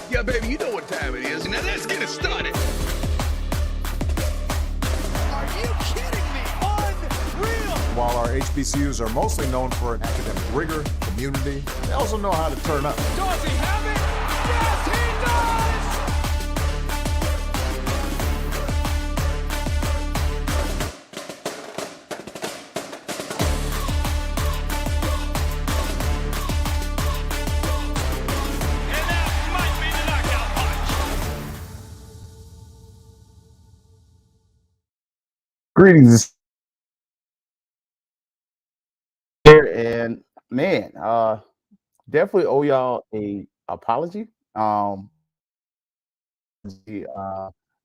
Yeah, baby, you know what time it is. Now let's get it started. Are you kidding me? Unreal! While our HBCUs are mostly known for academic rigor, community, they also know how to turn up. Does he have it? Yes, he does! And that might be the knockout punch. Greetings, here, and man, definitely owe y'all a apology. Uh,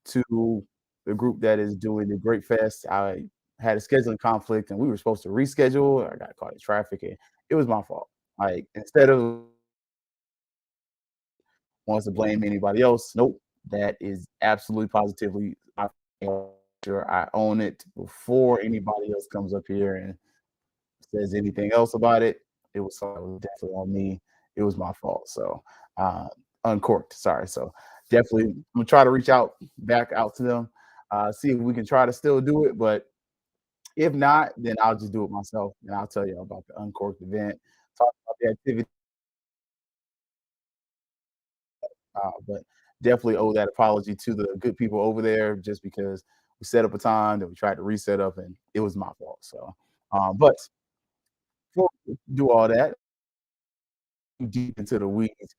to the group that is doing the Great Fest. I had a scheduling conflict, and we were supposed to reschedule. I got caught in traffic, and it was my fault. Like instead of wants to blame anybody else, nope, that is absolutely positively. Sure I own it before anybody else comes up here and says anything else about it. It was definitely on me. It was my fault. So uncorked. Sorry. So definitely I'm gonna try to reach out back out to them, see if we can try to still do it. But if not, then I'll just do it myself and I'll tell you about the uncorked event, talk about the activity. But definitely owe that apology to the good people over there just because we set up a time that we tried to reset up and it was my fault. So but before we do all that, deep into the weeds.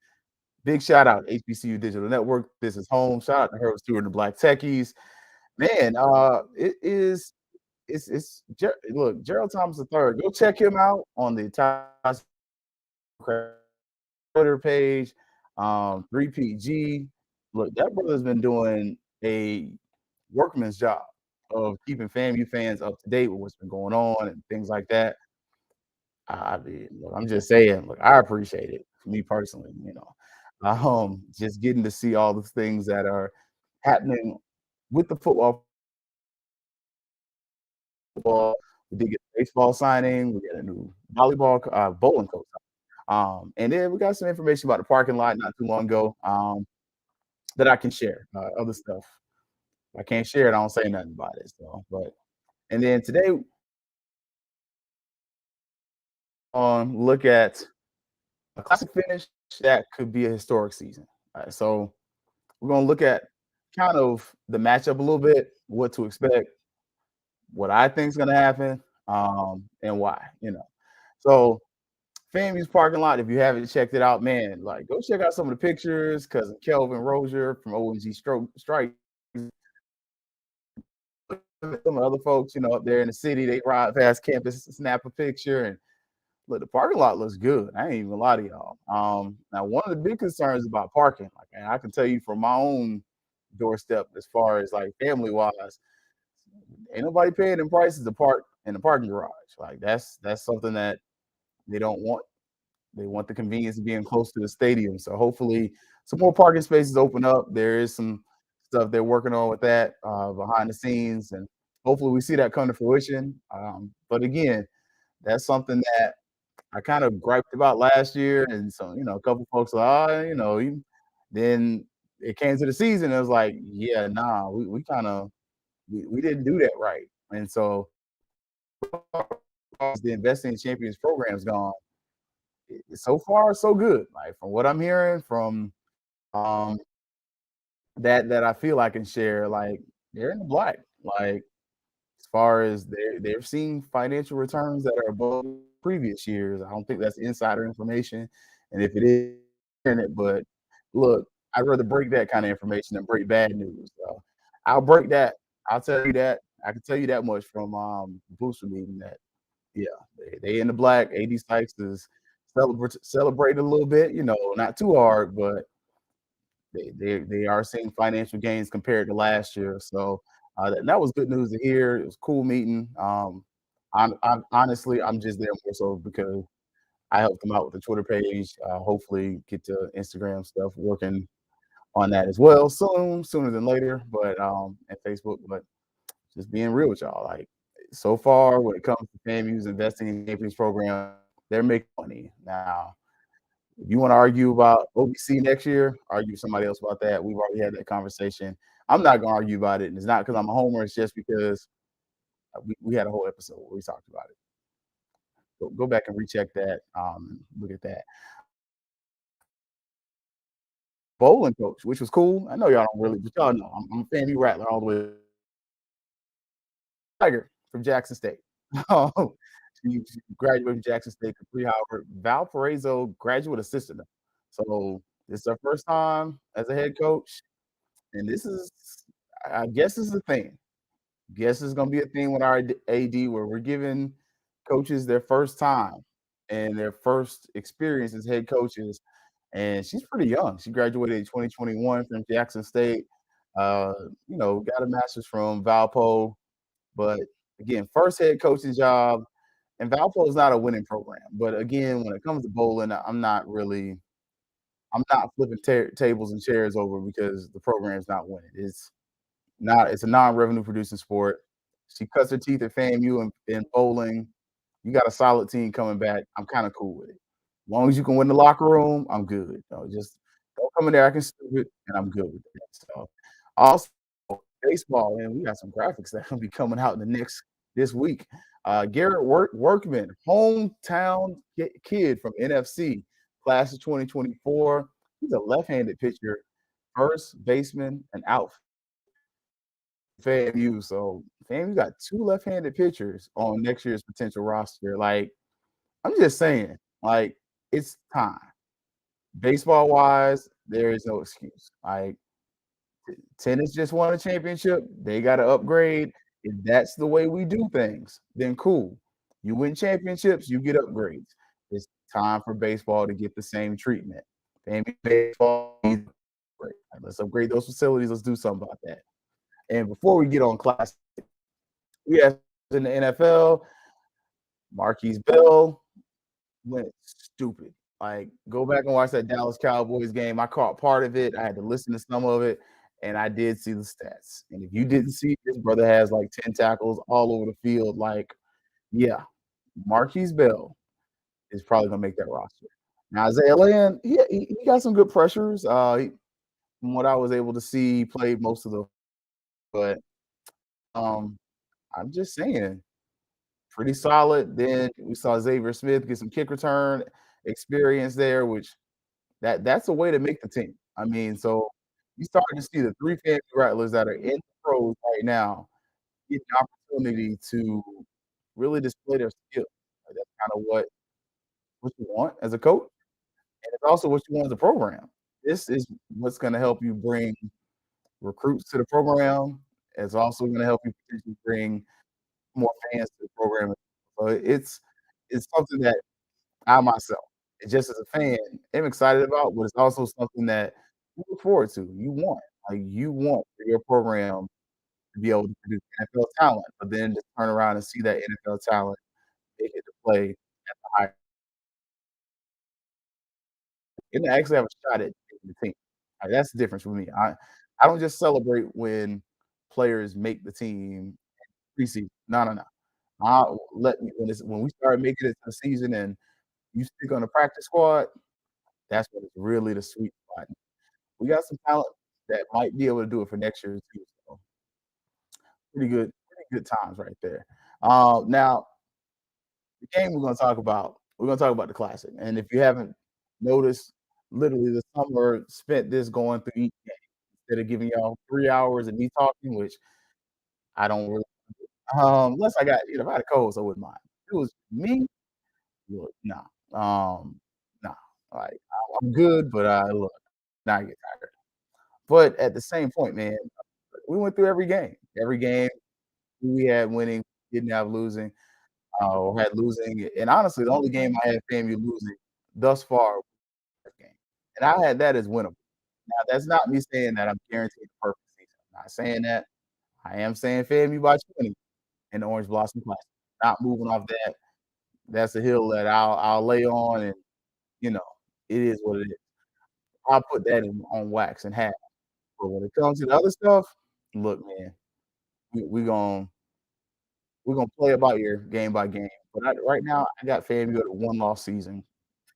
Big shout out HBCU Digital Network. This is home. Shout out to Herb Stewart and the Black Techies. Man, it is look, Gerald Thomas III. Go check him out on the Twitter page. 3PG. Look, that brother's been doing a workman's job of keeping FAMU fans up to date with what's been going on and things like that. I mean, look, I'm just saying, look, I appreciate it. For me personally, just getting to see all the things that are happening with the football. We did get a baseball signing. We got a new bowling coach. And then we got some information about the parking lot not too long ago that I can share. Other stuff I can't share it. I don't say nothing about it. So, but and then today look at a classic finish that could be a historic season. All right, so we're going to look at kind of the matchup a little bit, what to expect, what I think is going to happen, and why. So FAMU's parking lot. If you haven't checked it out, man, like go check out some of the pictures. Cousin Kelvin Rozier from OMG Strike. Some other folks, up there in the city, they ride past campus, snap a picture, and look, the parking lot looks good. I ain't even gonna lie to y'all. Now one of the big concerns about parking, like, and I can tell you from my own doorstep, as far as like family wise, ain't nobody paying them prices to park in the parking garage. Like that's something that they don't want. They want the convenience of being close to the stadium. So hopefully some more parking spaces open up. There is some stuff they're working on with that behind the scenes, and hopefully we see that come to fruition. But again, that's something that I kind of griped about last year, and so a couple folks are, then it came to the season. It was like, yeah, nah, we kind of we didn't do that right, and so the Investing in Champions program's gone. So far, so good. Like from what I'm hearing from um that I feel I can share, like they're in the black. Like as far as they're seeing financial returns that are above previous years. I don't think that's insider information, and if it is, but look, I'd rather break that kind of information than break bad news. So I'll break that. I'll tell you that. I can tell you that much from booster meeting that yeah, they in the black. AD Sykes is celebrating a little bit, not too hard, but they are seeing financial gains compared to last year. So that was good news to hear. It was a cool meeting. I'm honestly, I'm just there more so because I helped them out with the Twitter page. Hopefully, get to Instagram stuff working on that as well sooner than later. But and Facebook. But just being real with y'all, like so far when it comes to FAMU's Investing in Champions program, they're making money now. If you want to argue about OBC next year, argue with somebody else about that. We've already had that conversation. I'm not gonna argue about it, and it's not because I'm a homer. It's just because we had a whole episode where we talked about it. Go back and recheck that. Look at that bowling coach, which was cool. I know y'all don't really, but y'all know I'm a fan. You Rattler all the way. Tiger from Jackson State. She graduated from Jackson State, complete Howard. Valparaiso graduate assistant. So this is her first time as a head coach, and this is, I guess, this is a thing. Guess it's gonna be a thing with our AD where we're giving coaches their first time and their first experience as head coaches. And she's pretty young. She graduated in 2021 from Jackson State. Uh, got a master's from Valpo, but again, first head coaching job. And Valpo is not a winning program. But again, when it comes to bowling, I'm not flipping tables and chairs over because the program's not winning. It's a non-revenue producing sport. She cuts her teeth at FAMU in bowling. You got a solid team coming back. I'm kind of cool with it. As long as you can win the locker room, I'm good. Just don't come in there acting stupid, and I'm good with that. So also baseball, and we got some graphics that will be coming out in this week. Garrett Workman, hometown kid from NFC, class of 2024. He's a left-handed pitcher, first baseman, and outfielder. FAMU. So FAMU got two left-handed pitchers on next year's potential roster. Like, I'm just saying, like, it's time. Baseball wise, there is no excuse. Like, tennis just won a championship. They got to upgrade. If that's the way we do things, then cool. You win championships, you get upgrades. It's time for baseball to get the same treatment. FAMU baseball needs to upgrade. Let's upgrade those facilities. Let's do something about that. And before we get on class, we have in the NFL, Marquise Bell went stupid. Like, go back and watch that Dallas Cowboys game. I caught part of it. I had to listen to some of it, and I did see the stats. And if you didn't see, this brother has like 10 tackles all over the field. Like, yeah, Marquise Bell is probably gonna make that roster. Now, Isaiah Land, he got some good pressures. From what I was able to see, he played most of the, but um, I'm just saying, pretty solid. Then we saw Xavier Smith get some kick return experience there, which that's a way to make the team. I mean, so you starting to see the three family rattlers that are in the pros right now get the opportunity to really display their skill. That's kind of what you want as a coach, and it's also what you want as a program. This is what's going to help you bring recruits to the program. It's also going to help you potentially bring more fans to the program. So it's something that I myself, just as a fan, am excited about, but it's also something that you look forward to. You want for your program to be able to produce NFL talent, but then just turn around and see that NFL talent make it to play at the high and actually have a shot at making the team. Like, that's the difference for me. I don't just celebrate when players make the team preseason. No, no, no. Let me when we start making it to the season and you stick on the practice squad, that's when it's really the sweet spot. We got some talent that might be able to do it for next year too. So pretty good times right there. Now the game we're gonna talk about the classic. And if you haven't noticed, literally the summer spent this going through each game instead of giving y'all 3 hours of me talking, which I don't really unless I got, if I had a co-host, I wouldn't mind. If it was me, look, nah. Nah. Like I'm good, but look, now I get tired. But at the same point, man, we went through every game. Every game we had winning, didn't have losing, or had losing. And honestly, the only game I had FAMU losing thus far was that game. And I had that as winnable. Now, that's not me saying that I'm guaranteed a perfect season. I'm not saying that. I am saying FAMU by 20 in the Orange Blossom Classic. Not moving off that. That's a hill that I'll lay on, and you know, it is what it is. I'll put that on wax and half. But when it comes to the other stuff, look, man, we, we gonna we're gonna play it by ear, game by game. But right now, I got FAMU at a one-loss season.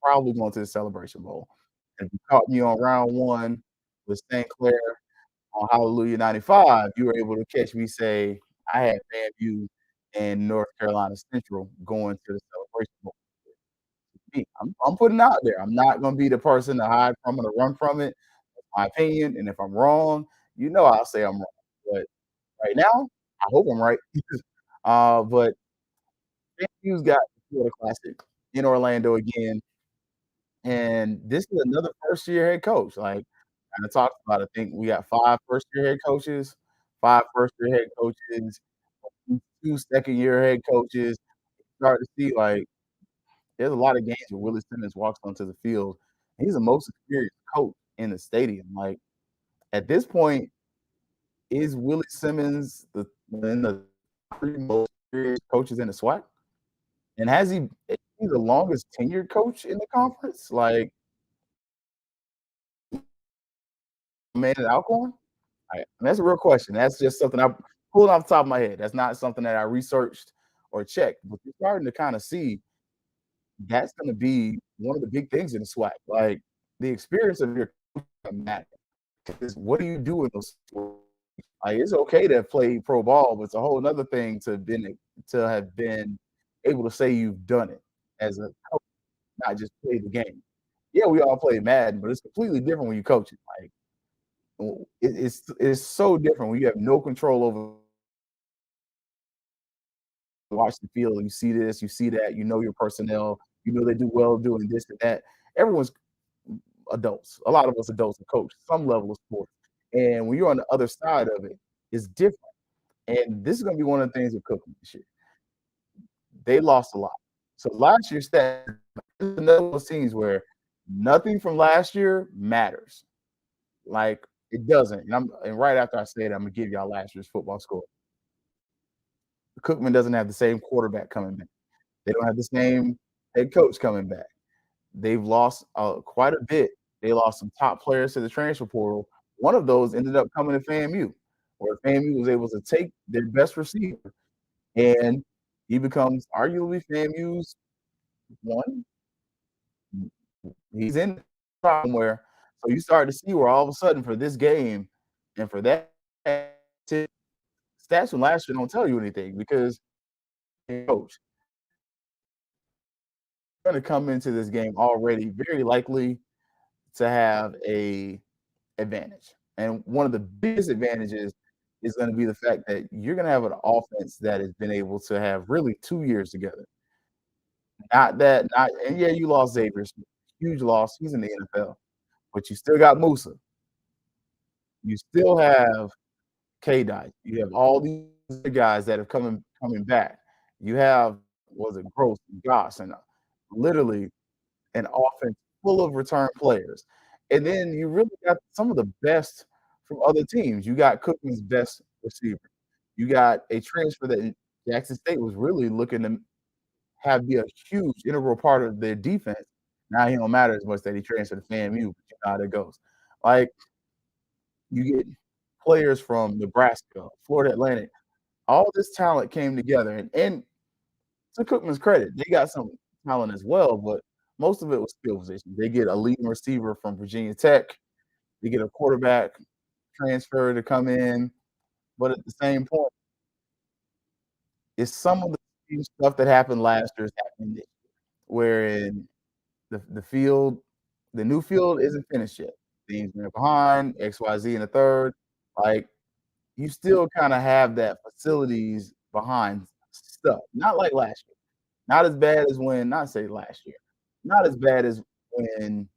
probably going to the Celebration Bowl. And if you caught me on round one with St. Clair on Hallelujah 95, you were able to catch me say I had FAMU and North Carolina Central going to the Celebration Bowl. I'm putting it out there. I'm not gonna be the person to hide from it or run from it. That's my opinion, and if I'm wrong, I'll say I'm wrong. But right now, I hope I'm right. But FAMU's got the Florida Classic in Orlando again, and this is another first-year head coach. Like kinda talked about, I think we got 5 first-year head coaches, 5 first-year head coaches, 2 second-year head coaches. Start to see, like, there's a lot of games where Willie Simmons walks onto the field. He's the most experienced coach in the stadium. Like, at this point, is Willie Simmons in the 3 most experienced coaches in the SWAC? And is he the longest tenured coach in the conference? Like, man at Alcorn? That's a real question. That's just something I pulled off the top of my head. That's not something that I researched or checked, but you're starting to kinda see that's gonna be one of the big things in the SWAC. Like, the experience of your matter. 'Cause what do you do in those situations? Like, it's okay to play pro ball, but it's a whole another thing to have been able to say you've done it as a coach, not just play the game. Yeah, we all play Madden, but it's completely different when you coach it. Like, it's so different when you have no control over watch the field. You see this, you see that, your personnel, they do well doing this and that. Everyone's adults. A lot of us adults have coached some level of sports. And when you're on the other side of it, it's different. And this is going to be one of the things with cooking this year. They lost a lot. So last year's stats, another one of those scenes where nothing from last year matters. Like it doesn't. And right after I say it, I'm gonna give y'all last year's football score. Cookman doesn't have the same quarterback coming back. They don't have the same head coach coming back. They've lost quite a bit. They lost some top players to the transfer portal. One of those ended up coming to FAMU, where FAMU was able to take their best receiver, and he becomes arguably FAMU's one. He's in somewhere. So you start to see where all of a sudden for this game and for that stats from last year don't tell you anything because coach going to come into this game already very likely to have a advantage. And one of the biggest advantages is going to be the fact that you're going to have an offense that has been able to have really 2 years together. Not and yeah, you lost Xavier, huge loss. He's in the NFL, but you still got Musa. You still have K Dot. You have all these guys that are coming back. You have was it Gross, Goss, and literally an offense full of return players. And then you really got some of the best from other teams. You got Cookman's best receiver. You got a transfer that Jackson State was really looking to have be a huge integral part of their defense. Now he don't matter as much that he transferred to FAMU, but you know how that goes. Like you get players from Nebraska, Florida Atlantic, all this talent came together. And to Cookman's credit, they got some talent as well, but most of it was skill position. They get a leading receiver from Virginia Tech. They get a quarterback transfer to come in. But at the same point, it's some of the same stuff that happened last year is happening this year, wherein the field, the new field isn't finished yet. Teams are behind, XYZ in the third. Like you still kind of have that facilities behind stuff. Not like last year. Not as bad as when, not say last year, not as bad as when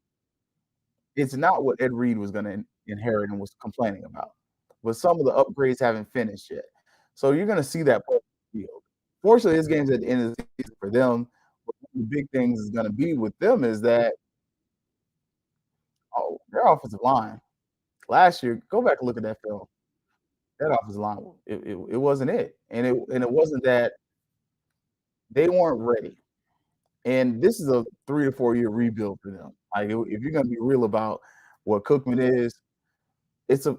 it's not what Ed Reed was going to inherit and was complaining about. But some of the upgrades haven't finished yet. So you're going to see that play on the field. Fortunately, this game's at the end of the season for them. But one of the big things is going to be with them is that their offensive line last year. Go back and look at that film. That offensive line, it wasn't it, and it wasn't that they weren't ready. And this is a 3 to 4 year rebuild for them. Like if you're gonna be real about what Cookman is, it's a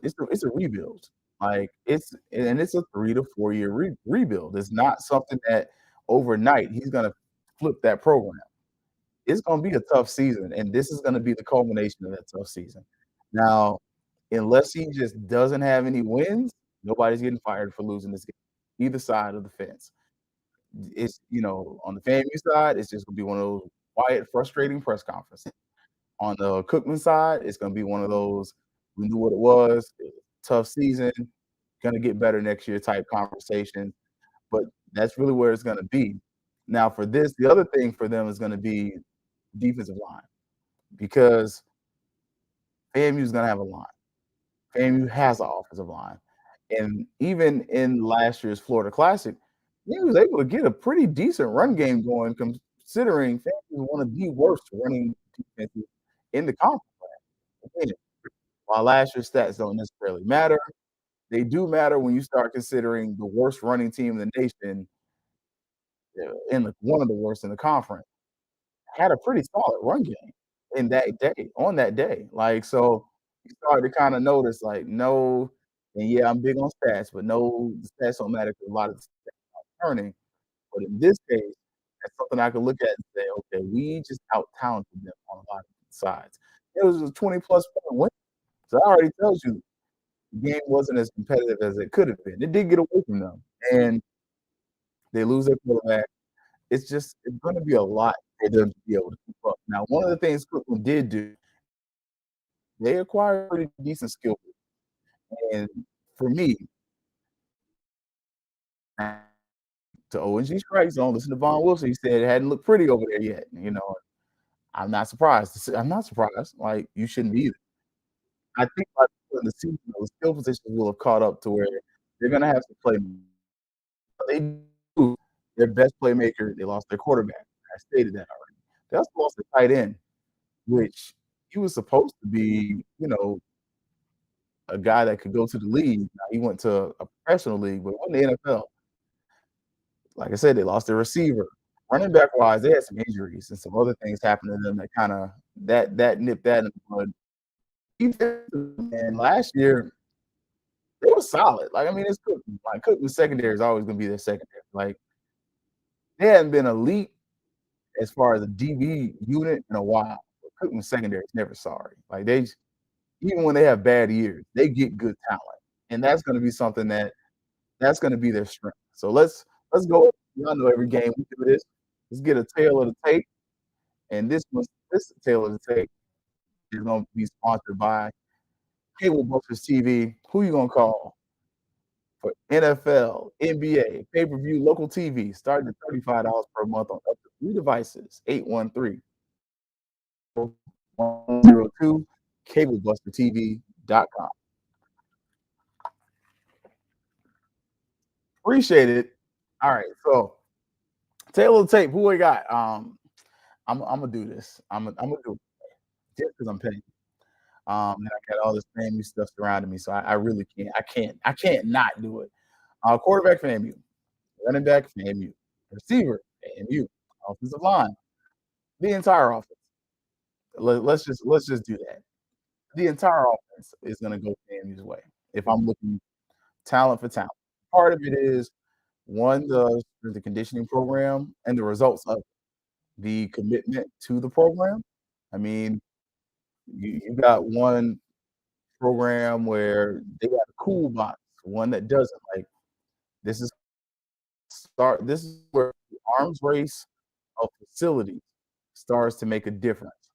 rebuild. Like it's a 3 to 4 year rebuild. It's not something that overnight he's gonna flip that program. it's gonna be a tough season, and this is gonna be the culmination of that tough season. Now, unless he just doesn't have any wins, nobody's getting fired for losing this game, either side of the fence. It's on the FAMU side, it's just gonna be one of those quiet, frustrating press conferences. On the Cookman side, it's gonna be one of those, we knew what it was, tough season, gonna get better next year type conversation. But that's really where it's gonna be. Now for this, the other thing for them is gonna be defensive line because FAMU is gonna have a line. FAMU has an offensive line. And even in last year's Florida Classic, he was able to get a pretty decent run game going considering FAMU is one of the worst running defenses in the conference. Again, while last year's stats don't necessarily matter, they do matter when you start considering the worst running team in the nation, and one of the worst in the conference, had a pretty solid run game in that day, on that day. Like, so you start to kind of notice, like, no, and yeah, I'm big on stats, but no, the stats don't matter 'cause a lot of the stats are turning. But in this case, that's something I could look at and say, okay, we just out talented them on a lot of sides. It was a 20 plus point win. So that already tells you the game wasn't as competitive as it could have been. It did get away from them. And they lose their quarterback. It's gonna be a lot for them to be able to keep up. Now, one of the things Cleveland did do, they acquired pretty decent skill. And for me, to ONG strike zone, listen to Von Wilson. He said it hadn't looked pretty over there yet. I'm not surprised. I'm not surprised. Like, you shouldn't be either. I think by the end of the season, the skill positions will have caught up to where they're gonna have to play. They do. Their best playmaker, they lost their quarterback. I stated that already. They also lost their tight end, which he was supposed to be, a guy that could go to the league. Now, he went to a professional league, but wasn't the NFL. Like I said, they lost their receiver. Running back wise, they had some injuries and some other things happened to them that kind of that nipped that in the bud. And last year, they were solid. Like, I mean, it's Cookman. Like, Cookman's secondary is always going to be their secondary. Like, they hadn't been elite as far as a DB unit in a while. Cookman's secondary is never sorry. Like, even when they have bad years, they get good talent, and that's going to be something that's going to be their strength. So let's go. Y'all know every game we do this. Let's get a tail of the tape, and this tail of the tape is going to be sponsored by Cable Busters TV. Who you gonna call for NFL, NBA, pay-per-view, local TV, starting at $35 per month on up to 3 devices? 813-102 cablebustertv.com. Appreciate it. All right, so tail of the tape. Who we got? I'm gonna do this. I'm gonna do it just because I'm paying. And I got all this FAMU stuff surrounding me, so I really can't. I can't not do it. Quarterback FAMU, running back FAMU, receiver FAMU, offensive line, the entire offense. Let's just do that. The entire offense is gonna go FAMU's way. If I'm looking talent for talent, part of it is one the conditioning program and the results of the commitment to the program. I mean, you got one program where they got a cool box, one that doesn't. Like, this is this is where the arms race of facilities starts to make a difference.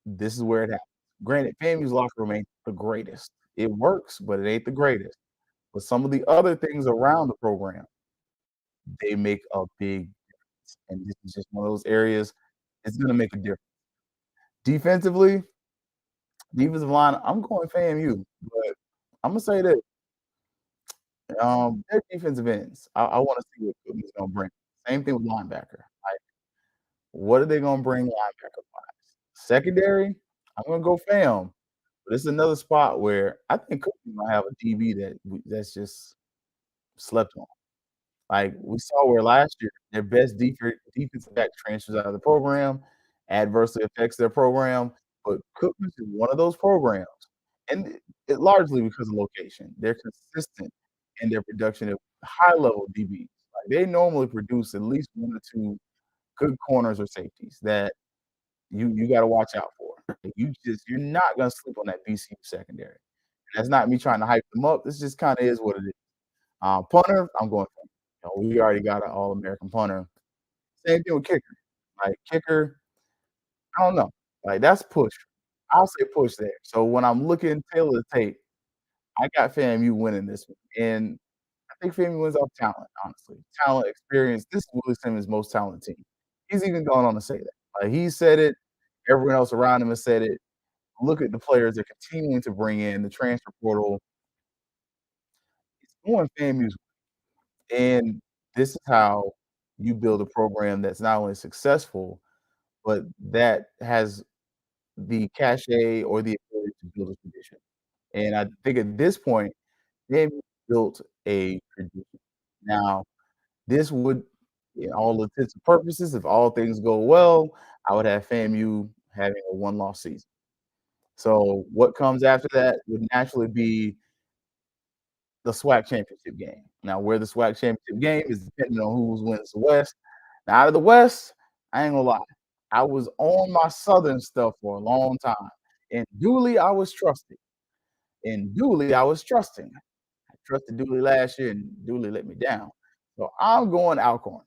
This is where it happens. Granted, FAMU's locker room ain't the greatest. It works, but it ain't the greatest. But some of the other things around the program, they make a big difference. And this is just one of those areas it's gonna make a difference. Defensively, defensive line, I'm going FAMU, but I'm gonna say that their defensive ends. I want to see what Cookman's gonna bring. Same thing with linebacker. Like, what are they gonna bring linebacker wise? Secondary, I'm gonna go fam. But it's another spot where I think Cookman's gonna have a DB that's just slept on. Like, we saw where last year their best defensive back transfers out of the program, adversely affects their program. But Cookman's is one of those programs, and it largely because of location. They're consistent in their production of high level DBs. Like, they normally produce at least 1 or 2 good corners or safeties that you got to watch out for. You're not gonna sleep on that BCU secondary. That's not me trying to hype them up. This just kind of is what it is. Punter, I'm going. We already got an All American punter. Same thing with kicker. Like kicker, I don't know. Like that's push. I'll say push there. So when I'm looking tail of the tape, I got FAMU winning this one, and I think FAMU wins off talent. Honestly, talent, experience. This is Willie Simmons' most talented team. He's even gone on to say that. Like he said it. Everyone else around him has said it. Look at the players they're continuing to bring in. The transfer portal is going FAMU's way. And this is how you build a program that's not only successful, but that has the cachet or the ability to build a tradition. And I think at this point, they've built a tradition. Now, this would, in all intents and purposes, if all things go well, I would have FAMU having a one-loss season. So what comes after that would naturally be the SWAC championship game. Now, where the SWAC championship game is depending on who wins the West. Now, out of the West, I ain't gonna lie, I was on my Southern stuff for a long time, and duly I was trusted, and duly I was trusting. I trusted Dooley last year, and Dooley let me down. So I'm going Alcorn.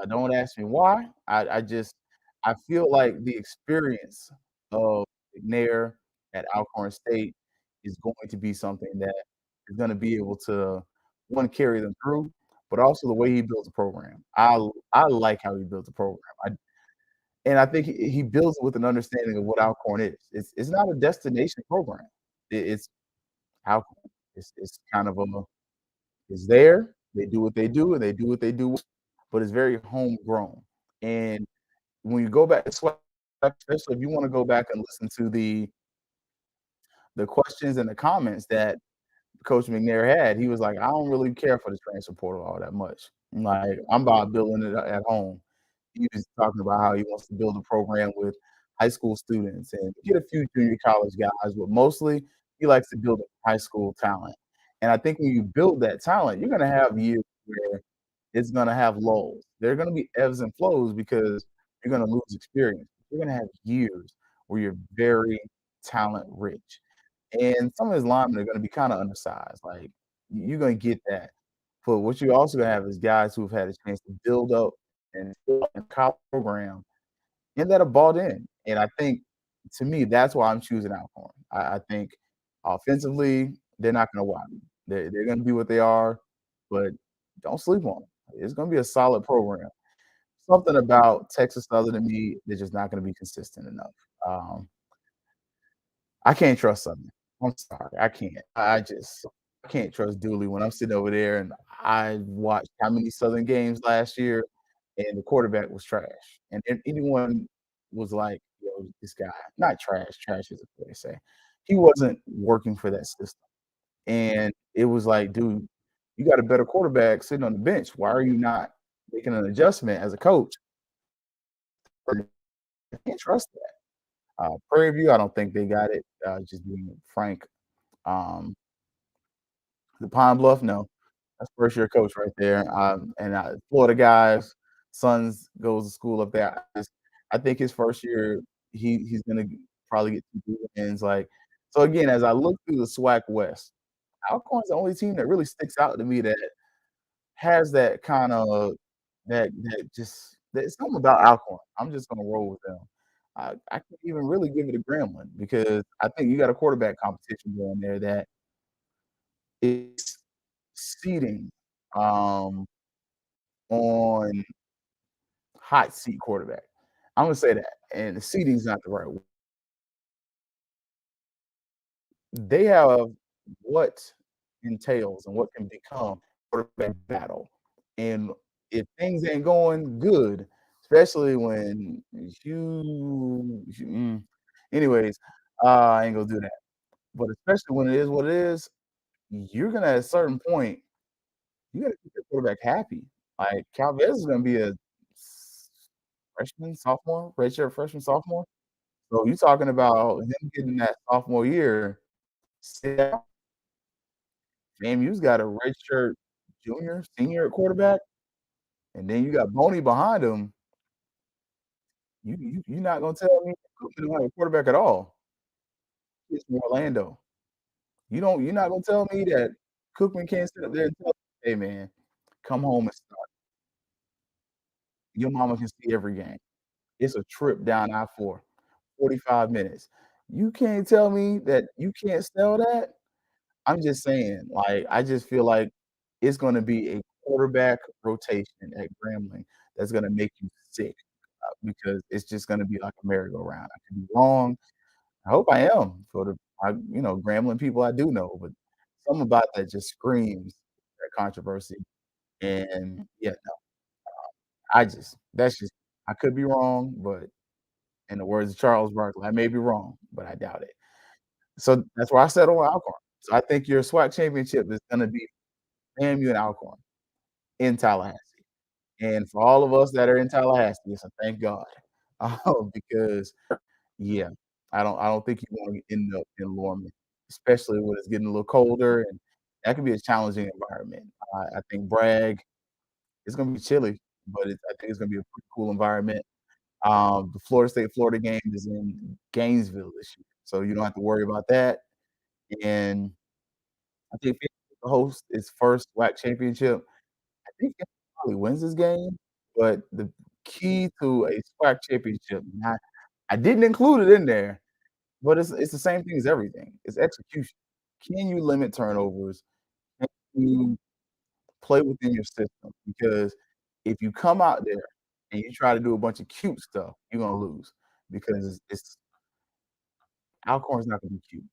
Don't ask me why. I feel like the experience of McNair at Alcorn State is going to be something that is going to be able to one carry them through, but also the way he builds a program. I like how he builds a program. And I think he builds it with an understanding of what Alcorn is. It's not a destination program. It's Alcorn. It's kind of a is there. They do what they do, and they do what they do, but it's very homegrown. And when you go back to SWAC, especially if you want to go back and listen to the questions and the comments that Coach McNair had, he was like, "I don't really care for the transfer portal all that much. Like, I'm about building it at home." He was talking about how he wants to build a program with high school students and get a few junior college guys, but mostly he likes to build high school talent. And I think when you build that talent, you're going to have years where it's going to have lulls. There are going to be ebbs and flows because you're going to lose experience. You're going to have years where you're very talent rich. And some of his linemen are going to be kind of undersized. Like you're going to get that. But what you also gonna have is guys who've had a chance to build up and build a college program and that are bought in. And I think to me, that's why I'm choosing Alcorn. I think offensively, they're not gonna wow me. They're gonna be what they are, but don't sleep on them. It's gonna be a solid program. Something about Texas Southern to me, they're just not gonna be consistent enough. Um, I can't trust Southern. I'm sorry, I can't. I can't trust Dooley when I'm sitting over there and I watched how many Southern games last year, and the quarterback was trash. And if anyone was like, "Yo, this guy, not trash. Trash is what they say." He wasn't working for that system, and it was like, "Dude, you got a better quarterback sitting on the bench. Why are you not making an adjustment as a coach?" I can't trust that. Prairie View, I don't think they got it. Just being frank. Um, the Pine Bluff, no. That's first year coach right there. And Florida guys, sons goes to school up there. I think his first year, he's gonna probably get 2 wins. Like, so again, as I look through the SWAC West, Alcorn's the only team that really sticks out to me that has that kind of that just there's something about Alcorn. I'm just gonna roll with them. I can't even really give it a Gremlin because I think you got a quarterback competition going there that is seating on hot seat quarterback. I'm gonna say that, and the seating's not the right word. They have what entails and what can become quarterback battle, and if things ain't going good, especially when anyways, I ain't gonna do that. But especially when it is what it is, you're gonna at a certain point, you gotta keep your quarterback happy. Like Calvez is gonna be a freshman, sophomore, redshirt freshman, sophomore. So you talking about him getting that sophomore year, sit down, FAMU's got a redshirt junior, senior at quarterback, and then you got Boney behind him. You're not gonna tell me Cookman don't have a quarterback at all. He's from Orlando. You're not gonna tell me that Cookman can't sit up there and tell, "Hey, man, come home and start. Your mama can see every game. It's a trip down I-4, 45 minutes." You can't tell me that you can't sell that? I'm just saying, like, I just feel like it's gonna be a quarterback rotation at Grambling that's gonna make you sick, because it's just gonna be like a merry-go-round. I could be wrong. I hope I am for Grambling people I do know, but something about that just screams that controversy, and yeah, no, that's just I could be wrong, but in the words of Charles Barkley, I may be wrong, but I doubt it. So that's why I settled on Alcorn. So I think your SWAC championship is gonna be FAMU and Alcorn in Tallahassee. And for all of us that are in Tallahassee, it's a thank God. Because yeah, I don't think you wanna end up in Lorman, especially when it's getting a little colder, and that can be a challenging environment. I think Bragg, it's gonna be chilly, but I think it's gonna be a pretty cool environment. The Florida State-Florida game is in Gainesville this year, so you don't have to worry about that, and I think Phoenix will host its first SWAC championship. I think Phoenix probably wins this game, but the key to a SWAC championship, and I didn't include it in there, but it's the same thing as everything. It's execution. Can you limit turnovers? Can you play within your system? Because if you come out there and you try to do a bunch of cute stuff, you're gonna lose because it's Alcorn's not gonna be cute.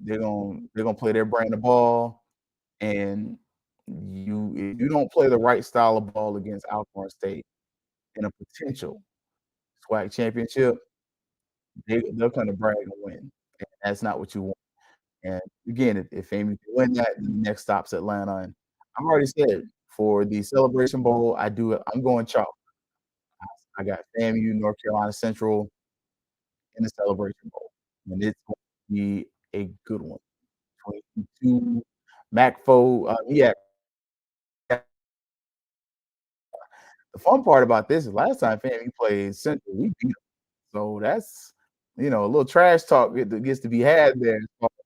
They're gonna play their brand of ball, and if you don't play the right style of ball against Alcorn State in a potential SWAC championship, they'll come to brag and win, and that's not what you want. And again, if FAMU can win that, then the next stop's Atlanta, and I've already said for the Celebration Bowl, I'm going chalk. I got FAMU, North Carolina Central in the Celebration Bowl, and it's going to be a good one. 22 MAC yeah. The fun part about this is last time FAMU played Central, we beat 'em. So that's, a little trash talk that gets to be had there as far as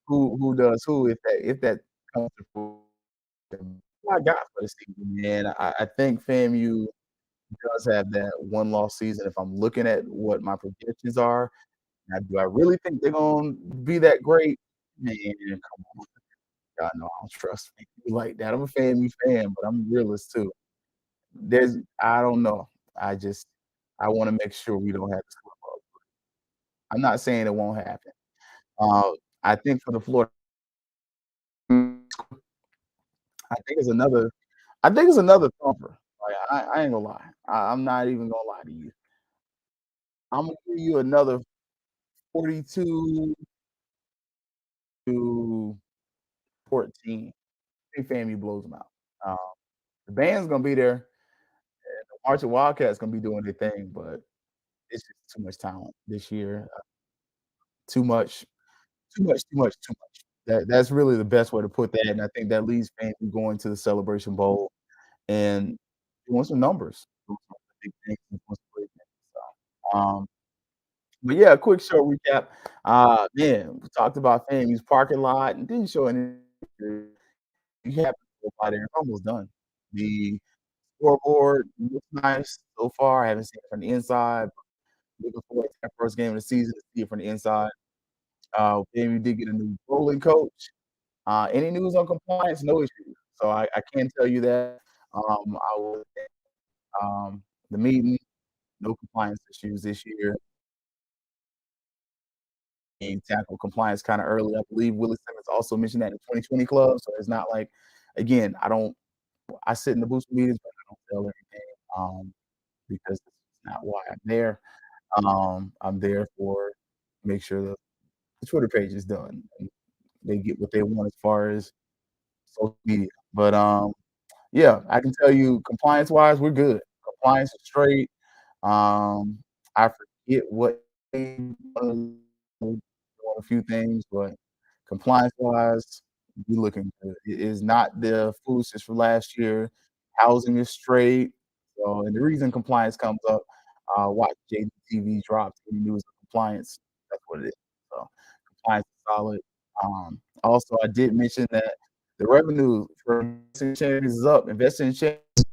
who does who if that comes to fruition. What I got for the season, man, I think FAMU does have that one-loss season if I'm looking at what my projections are. Now, do I really think they're gonna be that great? Man, come on. God, no, I don't trust FAMU like that. I'm a FAMU fan, but I'm a realist too. I don't know. I wanna make sure we don't have to slip up. I'm not saying it won't happen. Uh, I think for the Florida, I think it's another thumper. Like, I ain't gonna lie. I'm not even gonna lie to you. I'm gonna give you another 42 to 14. I think FAMU blows them out. Um, the band's gonna be there, and the Marching Wildcats gonna be doing their thing, but it's just too much talent this year. Too much, too much, too much, too much. That's really the best way to put that, and I think that leaves FAMU going to the Celebration Bowl and doing some numbers, doing some big things, doing some great things. So, but yeah, a quick show recap. Man, we talked about FAMU's parking lot and didn't show any. You have to go by there. It's almost done. The scoreboard looks nice so far. I haven't seen it from the inside. Looking forward to that first game of the season to see it from the inside. FAMU did get a new bowling coach. Any news on compliance? No issues. So I can tell you that. I was the meeting, no compliance issues this year. And tackle compliance kind of early. I believe Willie Simmons also mentioned that in the 2020 club. So it's not like, again, I sit in the booster meetings, but I don't tell everything because it's not why I'm there. I'm there for make sure the Twitter page is done and they get what they want as far as social media. But yeah, I can tell you compliance wise, we're good. Compliance is straight. I forget what on a few things, but compliance wise, we looking good. It is not the foolishness from last year. Housing is straight. So, and the reason compliance comes up, watch JDTV drops, any news of compliance. That's what it is. So compliance is solid. Also, I did mention that the revenue for investing in champions is up. Investing in champions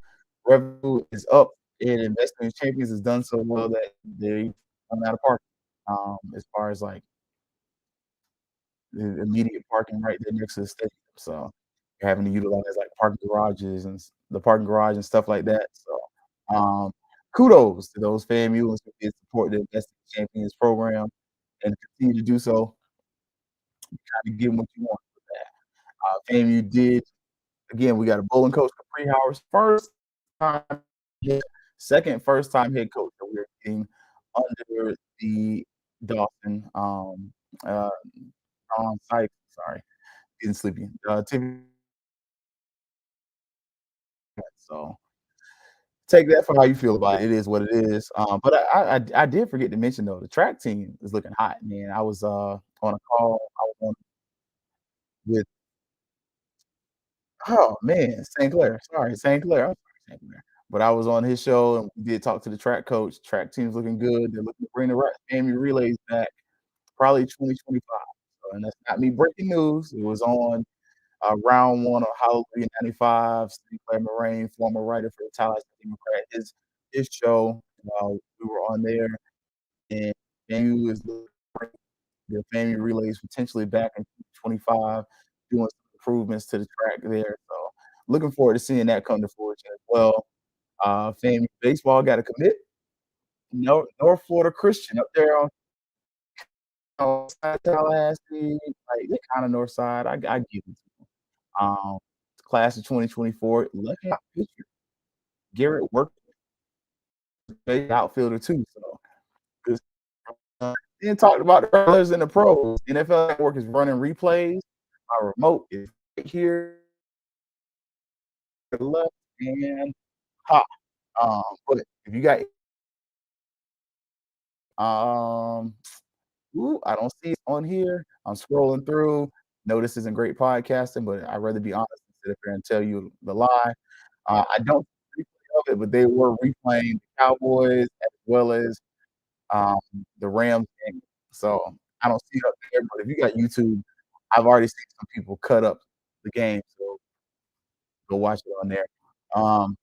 revenue is up, and investing in champions has done so well that they run out of parking. As far as like the immediate parking right there next to the stadium. So you're having to utilize like parking garages and the parking garage and stuff like that. So kudos to those FAMUs who did support the Investing Champions program and continue to do so. Try to get what you want with that. FAMU did again. We got a bowling coach, Capri Howard's first time, head, second first time head coach that we're getting under the Dawson on site. Sorry, getting sleepy. So take that for how you feel about it. It is what it is. But I did forget to mention though, the track team is looking hot, man. I was on a call. I was on with oh man, St. Clair. Sorry, St. Clair. I'm sorry, St. Clair. But I was on his show and we did talk to the track coach. Track team's looking good. They're looking to bring the family relays back probably 2025. So, and that's not me breaking news. It was on round one of Hallelujah 95, St. Clair Moraine, former writer for the Tallahassee Democrat, his show. We were on there, and FAMU is looking to bring their family relays potentially back in 2025, doing some improvements to the track there. So looking forward to seeing that come to fruition as well. FAMU baseball got to commit. No, North Florida Christian up there on side Tallahassee, like they're kind of north side. I give it. Class of 2024, lucky pitcher Garrett worked outfielder too. So good. Then talked about the earlers and the pros. NFL Network is running replays. Our remote is right here to the left and hot. But if you got um ooh, I don't see it on here. I'm scrolling through. No, this isn't great podcasting, but I'd rather be honest and sit up here and tell you the lie. I don't see replay of it, but they were replaying the Cowboys as well as um, the Rams game. So I don't see it up there, but if you got YouTube, I've already seen some people cut up the game, so go watch it on there. Um,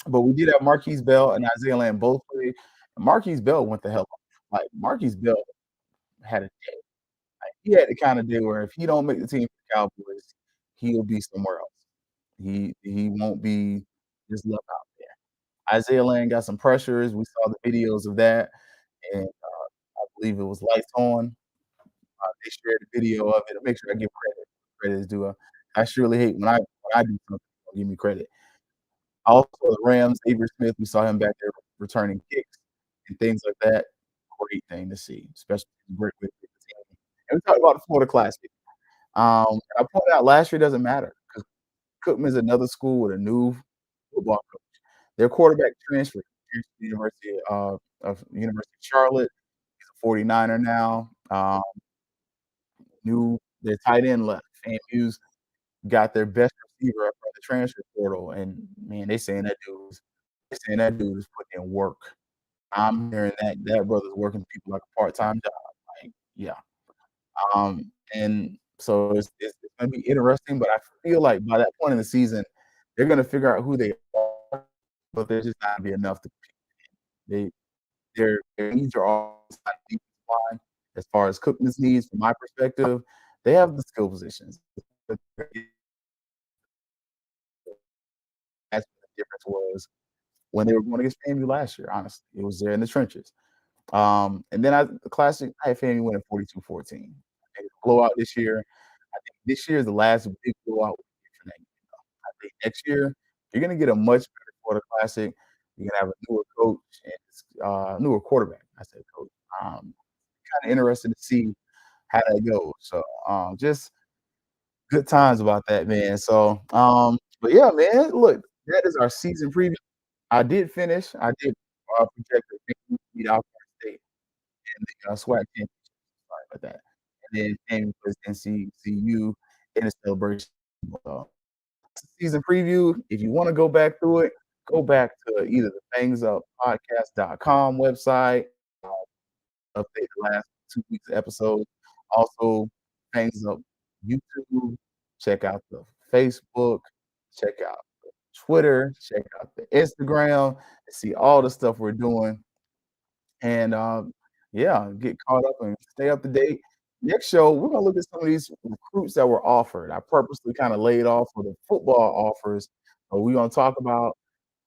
but we did have Marquise Bell and Isaiah Lamb both play. Marquise Bell went the hell off. Like Marquise Bell had a day. Like, he had the kind of day where if he don't make the team for the Cowboys, he'll be somewhere else. He won't be just left out there. Isaiah Lamb got some pressures. We saw the videos of that, and I believe it was Lights On. They shared a video of it. Make sure I give credit. Credit is due. I surely hate when I do something, don't give me credit. Also, the Rams, Avery Smith, we saw him back there returning kicks and things like that. Great thing to see, especially great with the team. And we talked about the Florida Classic. I pointed out last year doesn't matter because Cookman's another school with a new football coach. Their quarterback transferred to the University of Charlotte. He's a 49er now. Their tight end left. FAMU's got their best receiver up from the transfer portal, and man, they saying that dude is putting in work. I'm hearing that brother's working people like a part-time job. Like, yeah. And so it's gonna be interesting, but I feel like by that point in the season, they're gonna figure out who they are, but there's just not gonna be enough to they their needs are all defensive line. As far as Cookman's needs, from my perspective, they have the skill positions. That's what the difference was when they were going against FAMU last year, honestly. It was there in the trenches. And then the Classic, I had FAMU winning 42-14. Blowout this year. I think this year is the last big blowout we get for that game. I think next year you're gonna get a much better Florida Classic. You're gonna have a newer coach and newer quarterback. I said coach. Kind of interested to see how that goes. So just good times about that, man. So but yeah, man, look, that is our season preview. I did finish. I did project the beat Alcorn State in the SWAC championship. Sorry about that. And then came with NCCU in the celebration. Season preview. If you want to go back through it, go back to either the fangsuppodcast.com website, update the last 2 weeks episodes. Also, Fangs Up YouTube, check out the Facebook, check out the Twitter, check out the Instagram, and see all the stuff we're doing. And yeah, get caught up and stay up to date. Next show, we're gonna look at some of these recruits that were offered. I purposely kind of laid off for the football offers, but we're gonna talk about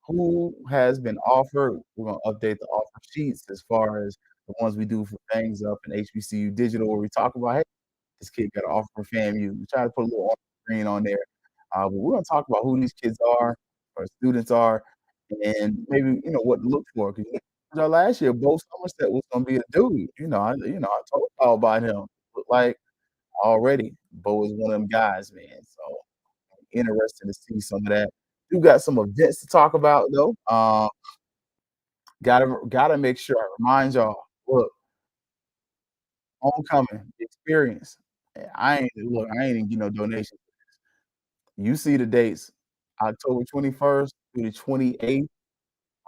who has been offered. We're gonna update the offer sheets as far as the ones we do for Things Up and HBCU Digital, where we talk about, hey, this kid got an offer from FAMU. We try to put a little on screen on there. But we're gonna talk about who these kids are, or students are, and maybe what to look for. Because last year, Bo Somerset was gonna be a dude. I told y'all about him. Looked like already Bo is one of them guys, man. So interested to see some of that. We got some events to talk about though. Gotta make sure I remind y'all. Look, homecoming experience. I ain't even get no donation. You see the dates, October 21st through the 28th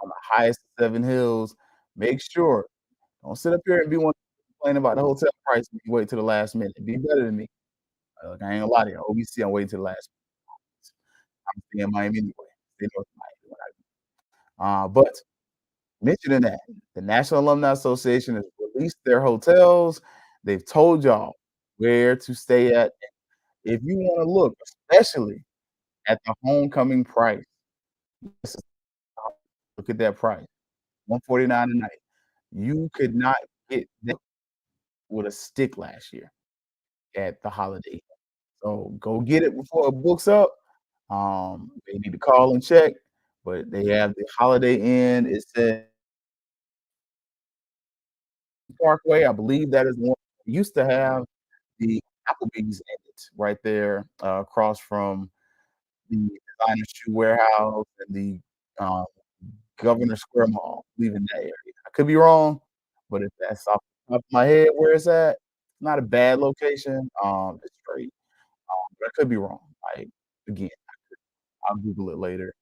on the highest of Seven Hills. Make sure, don't sit up here and be one complaining about the hotel price when you wait till the last minute. Be better than me. Look, I ain't gonna lie to you. OBC, I'm waiting till the last minute. I'm staying in Miami anyway. Stay North Miami. But mentioning that, the National Alumni Association has released their hotels. They've told y'all where to stay at. If you want to look, especially at the homecoming price, look at that price, 149 a night. You could not get that with a stick last year at the Holiday Inn. So go get it before it books up. They need to call and check, but they have the Holiday Inn. It says Parkway. I believe that is one we used to have the Applebee's in it right there across from the Designer Shoe Warehouse and the um, Governor Square Mall, leaving that area. I could be wrong, but if that's off the top of my head where it's at, not a bad location. It's straight. But I could be wrong. Like again, I'll Google it later.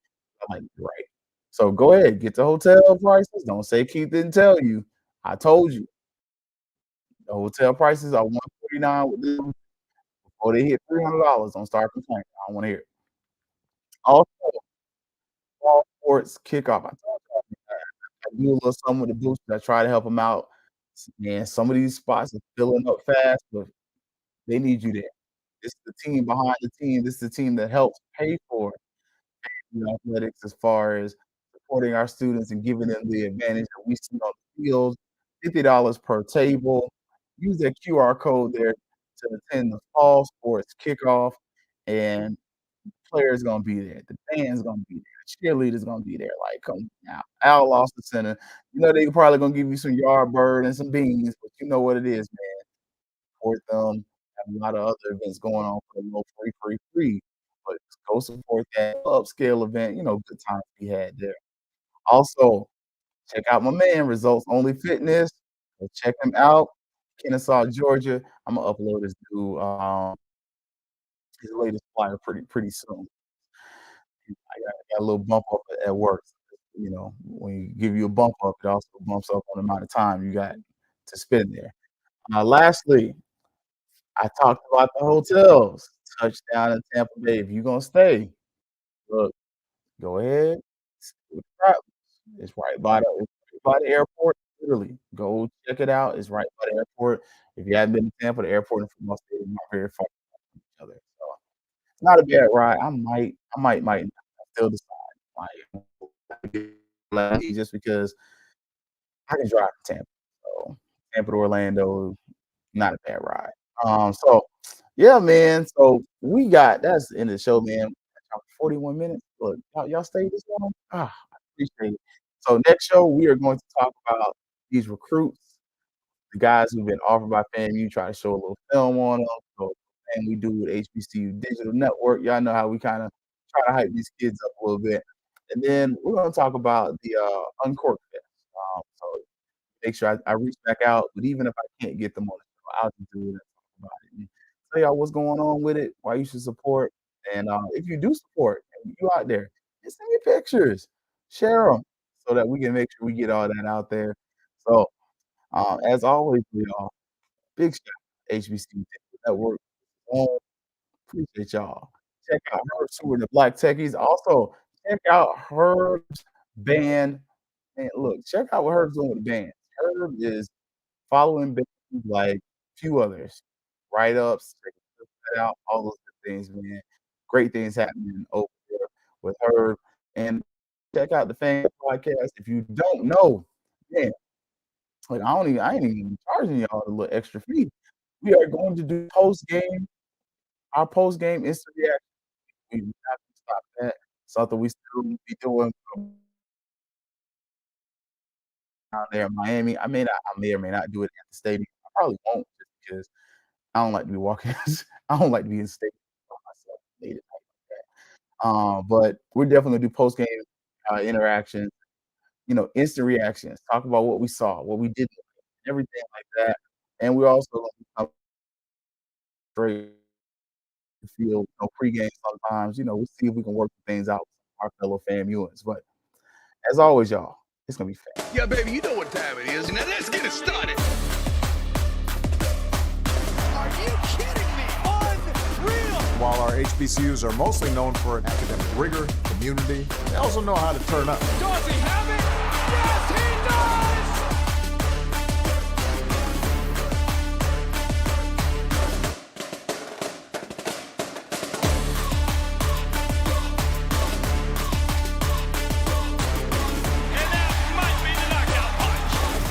I might be right. So go ahead, get the hotel prices. Don't say Keith didn't tell you. I told you. The hotel prices are 149 with them before they hit $300. Don't start complaining. I don't want to hear it. Also, fall sports kickoff. I told y'all I do a little something with the boosters. I try to help them out. Man, some of these spots are filling up fast, but they need you there. This is the team behind the team. This is the team that helps pay for athletics as far as supporting our students and giving them the advantage that we see on the field. $50 per table. Use that QR code there to attend the fall sports kickoff, and players gonna be there. The band's gonna be there. Cheerleaders gonna be there. Like, come now. Al lost the center. They probably gonna give you some yard bird and some beans, but you know what it is, man. Support them. Have a lot of other events going on for the low free. But go support that upscale event. Good times we had there. Also, check out my man, Results Only Fitness. Go check him out. Kennesaw, Georgia. I'm gonna upload his latest flyer pretty soon. I got a little bump up at work. When you give you a bump up, it also bumps up on the amount of time you got to spend there. Lastly, I talked about the hotels. Touchdown in Tampa Bay. If you're gonna stay, look, go ahead. It's right by the airport. Literally, go check it out. It's right by the airport. If you haven't been to Tampa, the airport and football stadium are very far from each other. So it's not a bad ride. I might still decide. Like, just because I can drive to Tampa. So Tampa to Orlando, not a bad ride. So yeah, man. So that's the end of the show, man. 41 minutes. Look, y'all stay this long. I appreciate it. So next show we are going to talk about these recruits, the guys who've been offered by FAMU, try to show a little film on them. So and we do with HBCU Digital Network. Y'all know how we kind of try to hype these kids up a little bit. And then we're going to talk about the Uncork Fest. So make sure I reach back out. But even if I can't get them on the show, I'll just do it and talk about it. And tell y'all what's going on with it, why you should support. And if you do support and you out there, just send me pictures. share them so that we can make sure we get all that out there. So, as always, y'all, big shout out to HBCU Network. Appreciate y'all. Check out Herb Stewart and the Black Techies. Also, check out Herb's band. And look, check out what Herb's doing with the band. Herb is following bands like few others. Write-ups, check that out, all those good things, man. Great things happening over there with Herb. And check out the Fangs podcast. If you don't know, man, like I ain't even charging y'all a little extra fee. We are going to do our post game instant reaction. We have to stop that. Something we still be doing down there in Miami. I may or may not do it at the stadium. I probably won't just because I don't like to be walking. I don't like to be in the stadium by myself late at night like that. But we're definitely gonna do post game interactions, instant reactions, talk about what we saw, what we didn't, everything like that. And we're also gonna come straight the field, pregame sometimes. We'll see if we can work things out with our fellow FAMUans. But as always, y'all, it's gonna be fun. Yeah, baby, you know what time it is. Now let's get it started. Are you kidding me? Unreal. While our HBCUs are mostly known for academic rigor, community, they also know how to turn up. Does he have it? Yes, he does!